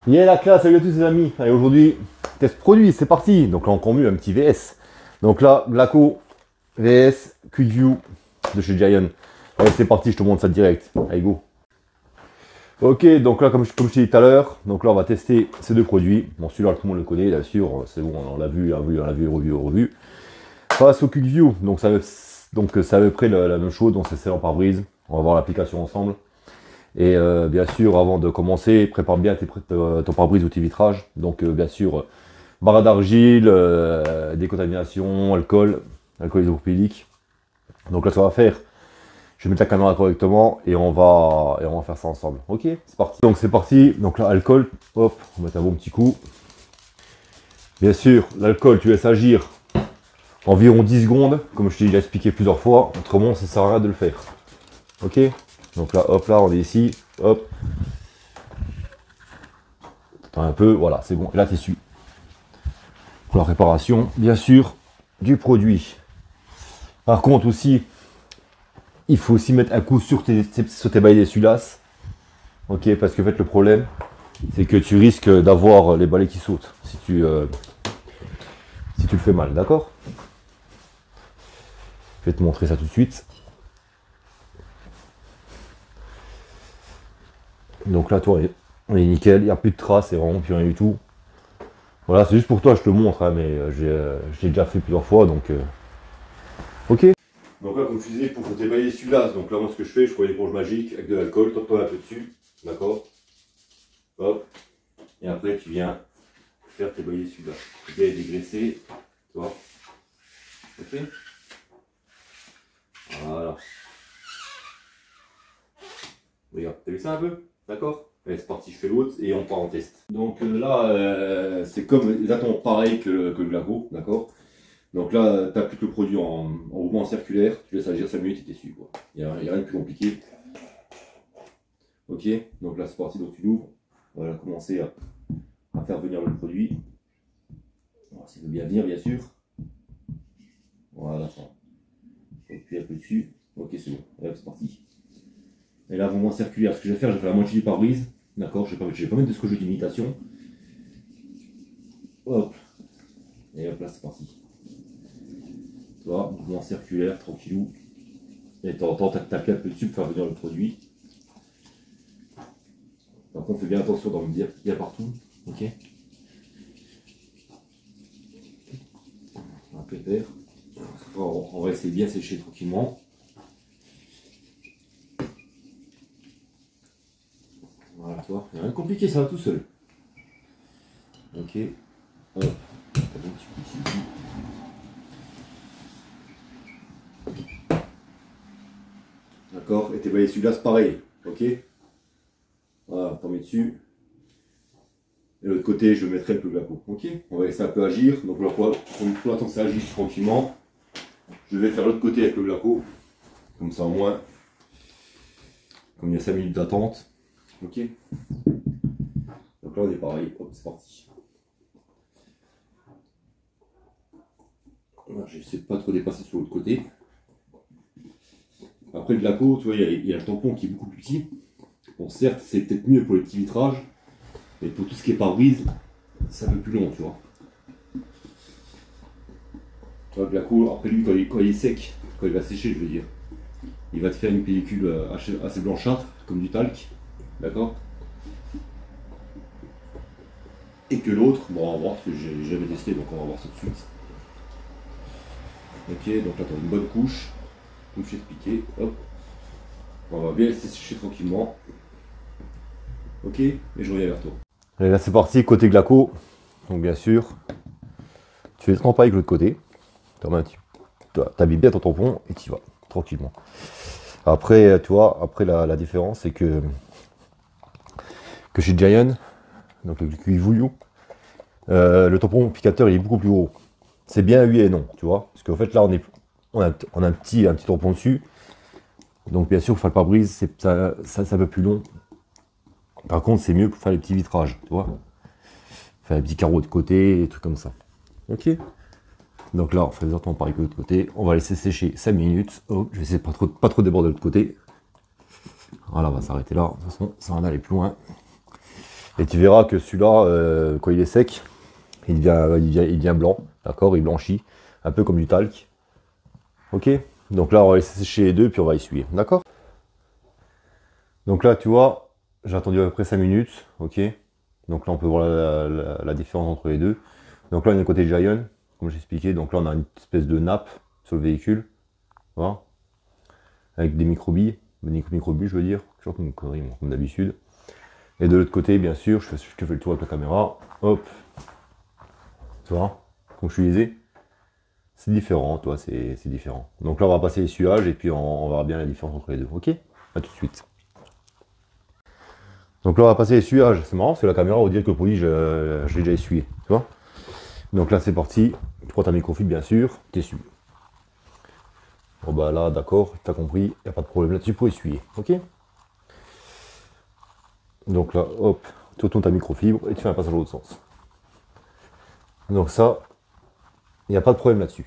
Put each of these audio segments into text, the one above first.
Yeah la classe, salut à tous les amis. Allez, aujourd'hui, test produit, c'est parti. Donc là, encore mieux, un petit VS. Donc là, Glaco, VS, QView de chez Giant. Allez, c'est parti, je te montre ça direct. Allez, go. Ok, donc là, comme je t'ai dit tout à l'heure, donc là, on va tester ces deux produits. Bon, celui-là, tout le monde le connaît, bien sûr. C'est bon, on l'a vu, revu. Face au QView, donc c'est à peu près la même chose. Donc c'est celle en pare-brise. On va voir l'application ensemble. Et bien sûr, avant de commencer, prépare bien ton pare-brise ou tes vitrages. Donc bien sûr, barre d'argile, décontamination, alcool isopropylique. Donc là, ça va faire. Je vais mettre la caméra correctement et on va faire ça ensemble. Ok, c'est parti. Donc c'est parti. Donc là, alcool, hop, on va mettre un bon petit coup. Bien sûr, l'alcool, tu laisses agir environ 10 secondes, comme je t'ai déjà expliqué plusieurs fois. Autrement, ça sert à rien de le faire. Ok. Donc là, hop, là, on est ici, hop. Attends un peu, voilà, c'est bon. Et là, tu essuies. Pour la réparation, bien sûr, du produit. Par contre, aussi, il faut aussi mettre un coup sur tes balais d'essuie-glace. Ok, parce que en fait, le problème, c'est que tu risques d'avoir les balais qui sautent si tu le fais mal, d'accord? Je vais te montrer ça tout de suite. Donc là, toi, on est nickel, il n'y a plus de traces, c'est vraiment plus rien du tout. Voilà, c'est juste pour toi, je te montre, hein, mais j'ai déjà fait plusieurs fois, donc ok. Donc là, comme je disais, pour tes balais d'essuie-glace, donc là, moi, ce que je fais, je prends une éponge magique avec de l'alcool, toi un peu dessus, d'accord? Hop, et après, tu viens faire tes balais d'essuie-glace. Bien dégraisser, tu vois? Ok? Voilà. Regarde, t'as vu ça un peu? D'accord? Allez, c'est parti, je fais l'autre et on part en test. Donc là, c'est comme exactement pareil que le Glaco, d'accord? Donc là, tu appliques le produit en mouvement circulaire, tu laisses agir 5 minutes et tu essuies. Il n'y a rien de plus compliqué. Ok, donc là c'est parti, donc tu l'ouvres. On va commencer à faire venir le produit. Ça veut bien venir, bien sûr. Voilà, ça. Puis un peu dessus. Ok, c'est bon. Et hop, c'est parti. Et là, mouvement circulaire, ce que je vais faire, je vais faire la moitié du pare-brise. D'accord, je vais pas mettre de ce que je veux d'imitation. Hop. Et hop, là c'est parti. Tu vois, mouvement circulaire, tranquillou. Et de temps en temps, t'appliques un peu dessus pour faire venir le produit. Par contre, fais bien attention d'en mettre bien partout. Ok. Un pépère. On va essayer de bien sécher tranquillement. Voilà, tu vois, il n'y a rien de compliqué, ça va tout seul. Ok. Hop. Un petit coup ici. D'accord. Et tes balais d'essuie-glace, pareil. Ok. Voilà, t'en mets dessus. Et l'autre côté, je mettrai un peu de Glaco. Ok. On va laisser un peu agir. Donc là, pour l'instant que ça agisse tranquillement, je vais faire l'autre côté avec le Glaco. Comme ça, au moins, comme il y a 5 minutes d'attente. Ok. Donc là, on est pareil. Hop, c'est parti. J'essaie de pas trop dépasser sur l'autre côté. Après le Glaco, tu vois, il y a le tampon qui est beaucoup plus petit. Bon, certes, c'est peut-être mieux pour les petits vitrages, mais pour tout ce qui est pare-brise, c'est un peu plus long, tu vois. Tu vois, le Glaco, après lui, quand il est sec, quand il va sécher, je veux dire, il va te faire une pellicule assez blanchâtre, comme du talc, d'accord? Et que l'autre, bon, on va voir, parce que j'ai jamais testé, donc on va voir ça tout de suite. Ok, donc là, tu as une bonne couche, comme je t'ai expliqué, hop. On va bien laisser sécher tranquillement. Ok, et je reviens vers toi. Allez, là c'est parti, côté Glaco. Donc bien sûr, tu fais le trempe avec l'autre côté. Tu habilles bien ton tampon et tu y vas, tranquillement. Après, tu vois, après la différence, c'est que chez Giant, donc le QView, le tampon picateur il est beaucoup plus gros. C'est bien oui et non, tu vois. Parce qu'en fait là on a un petit tampon dessus. Donc bien sûr, pour faire le pare-brise, c'est un peu plus long. Par contre, c'est mieux pour faire les petits vitrages, tu vois. Faire les petits carreaux de côté, des trucs comme ça. Ok. Donc là, on fait exactement pareil que de l'autre côté. On va laisser sécher 5 minutes. Oh, je vais essayer de pas trop déborder de l'autre côté. Voilà, on va s'arrêter là. De toute façon, ça va en aller plus loin. Et tu verras que celui-là, quand il est sec, il devient blanc, d'accord? Il blanchit, un peu comme du talc. Ok? Donc là, on va laisser sécher les deux, puis on va essuyer, d'accord? Donc là, tu vois, j'ai attendu à peu près 5 minutes, ok? Donc là, on peut voir la différence entre les deux. Donc là, on est côté Giant, comme j'ai expliqué. Donc là, on a une espèce de nappe sur le véhicule, voilà, avec des microbilles, je veux dire, toujours comme une connerie, comme d'habitude. Et de l'autre côté, bien sûr, je te fais le tour avec la caméra, hop, tu vois, comme je te disais, c'est différent, toi, c'est différent. Donc là, on va passer l'essuyage et puis on verra bien la différence entre les deux, ok? À tout de suite. Donc là, on va passer l'essuyage. C'est marrant parce que la caméra, on dirait que le produit, je l'ai déjà essuyé, tu vois? Donc là, c'est parti. Tu prends ta microfibre, bien sûr, t'essuies. Bon bah là, d'accord, t'as compris, il n'y a pas de problème là-dessus pour essuyer, ok? Donc là, hop, tu retournes ta microfibre et tu fais un passage dans l'autre sens. Donc ça, il n'y a pas de problème là-dessus.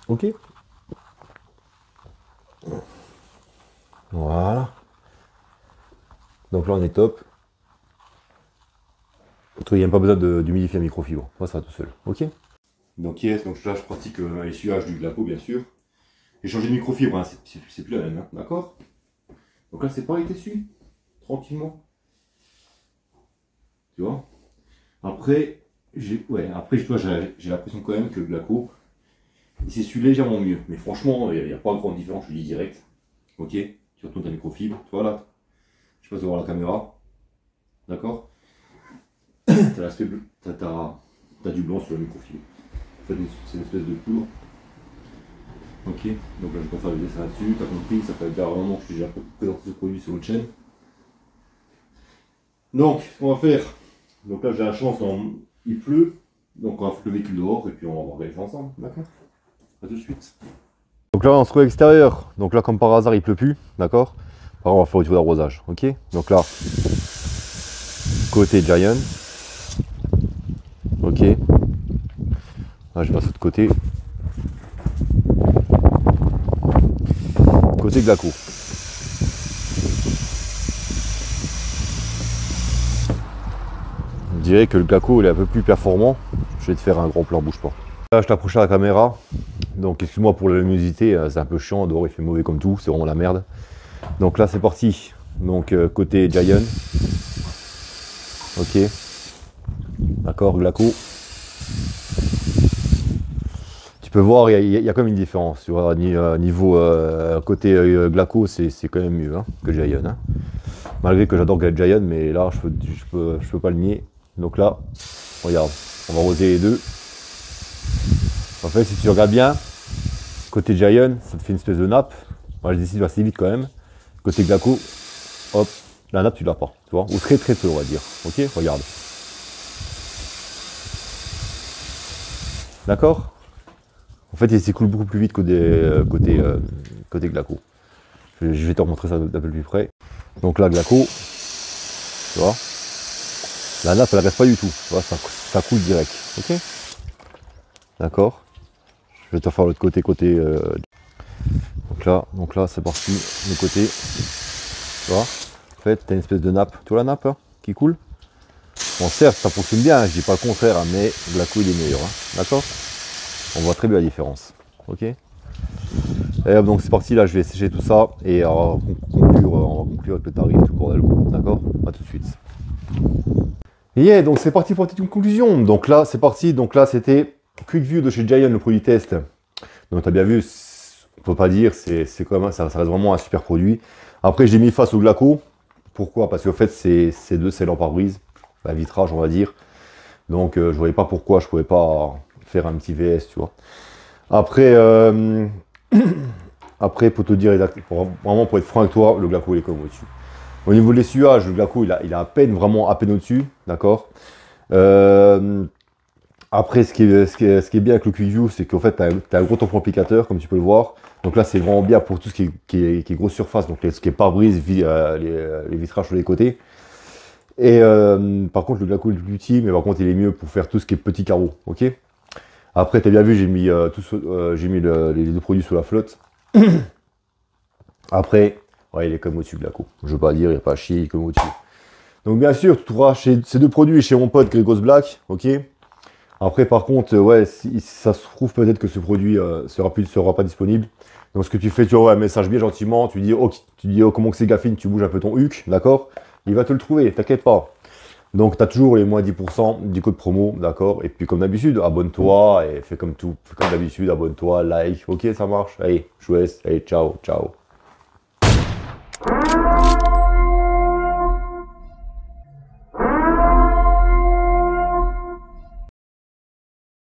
Ok? Voilà. Donc là, on est top. Il n'y a pas besoin d'humidifier la microfibre. Ça sera tout seul. Ok? Donc yes, donc là, je pratique l'essuyage du Glaco, bien sûr. J'ai changé de microfibre, hein, c'est plus la même, hein, d'accord? Donc là, c'est pareil, t'essuies tranquillement. Tu vois? Après, j'ai l'impression quand même que le Glaco, il s'essuie légèrement mieux. Mais franchement, il n'y a pas de grande différence, je le dis direct. Ok? Tu retournes ta microfibre, tu vois là. Je passe devant la caméra. D'accord? T'as l'aspect bleu, t'as du blanc sur la microfibre. En fait, c'est une espèce de poudre. Ok, donc là je vais pas faire le dessin là-dessus, t'as compris, ça fait déjà un moment que je t'ai déjà présenté ce produit sur votre chaîne. Donc, ce qu'on va faire, donc là j'ai la chance, il pleut, donc on va foutre le véhicule dehors et puis on va regarder ça ensemble, d'accord? A tout de suite. Donc là on se trouve à l'extérieur, donc là comme par hasard il pleut plus, d'accord? Par contre on va faire le tour d'arrosage, ok? Donc là, côté Giant, ok? Là je passe de l'autre côté. Côté Glaco. Je dirais que le Glaco il est un peu plus performant. Je vais te faire un gros plan, bouge pas. Là je t'approche à la caméra. Donc excuse-moi pour la luminosité, c'est un peu chiant, dehors il fait mauvais comme tout, c'est vraiment la merde. Donc là c'est parti. Donc côté Giant. Ok. D'accord, Glaco. Tu peux voir, il y a quand même une différence. Tu vois, niveau côté Glaco, c'est quand même mieux, hein, que Giant. Hein. Malgré que j'adore Giant, mais là, je peux pas le nier. Donc là, regarde, on va arroser les deux. En fait, si tu regardes bien, côté Giant, ça te fait une espèce de nappe. Moi, je décide assez vite quand même. Côté Glaco, hop, la nappe, tu l'as pas. Tu vois, ou très très peu, on va dire. Ok, regarde. D'accord? En fait, il s'écoule beaucoup plus vite côté Glaco. Je vais te remontrer ça d'un peu plus près. Donc là, Glaco, tu vois, la nappe, elle reste pas du tout. Tu vois, ça coule direct. Ok? D'accord? Je vais te faire l'autre côté. Donc là, c'est parti. Le côté. Tu vois? En fait, tu as une espèce de nappe. Tu vois la nappe hein, qui coule? Bon, certes, ça fonctionne bien, hein, je dis pas le contraire, hein, mais Glaco, il est meilleur. Hein, d'accord? On voit très bien la différence. Ok? Et donc c'est parti, là je vais sécher tout ça et on va conclure avec le tarif tout bordel. D'accord? A tout de suite. Yeah, donc c'est parti pour une conclusion. Donc là c'est parti, donc là c'était Quick View de chez Giant, le produit test. Donc tu as bien vu, on peut pas dire, c'est quand même, ça reste vraiment un super produit. Après j'ai mis face au Glaco. Pourquoi? Parce qu'en fait c'est deux scellants pare-brise, un vitrage on va dire. Donc je voyais pas pourquoi je pouvais pas faire un petit VS, tu vois. Après, après pour te dire exactement, vraiment pour être franc avec toi, le Glaco il est comme au-dessus. Au niveau de l'essuyage, le Glaco il a à peine, vraiment à peine au-dessus, d'accord. Après, ce qui est bien avec le Quick View, c'est qu'en fait, tu as un gros tampon applicateur, comme tu peux le voir. Donc là, c'est vraiment bien pour tout ce qui est grosse surface, donc ce qui est pare-brise, les vitrages sur les côtés. Et par contre, le Glaco est plus petit, mais par contre, il est mieux pour faire tout ce qui est petit carreau, ok. Après, tu as bien vu, j'ai mis, les deux produits sous la flotte. Après, ouais, il est comme au-dessus, Glaco. Je veux pas dire, il n'y a pas à chier, il est comme au-dessus. Donc bien sûr, tu trouveras ces deux produits chez mon pote Gregos Black, ok. Après par contre, ouais, si ça se trouve peut-être que ce produit sera pas disponible. Donc ce que tu fais, tu envoies un message bien gentiment, tu dis oh comment que c'est Gaffine, tu bouges un peu ton huc, d'accord? Il va te le trouver, t'inquiète pas. Donc tu as toujours les moins 10% du code promo, d'accord? Et puis comme d'habitude, abonne-toi et fais comme d'habitude, abonne-toi, like, ok, ça marche. Allez, je vous laisse, allez, ciao, ciao.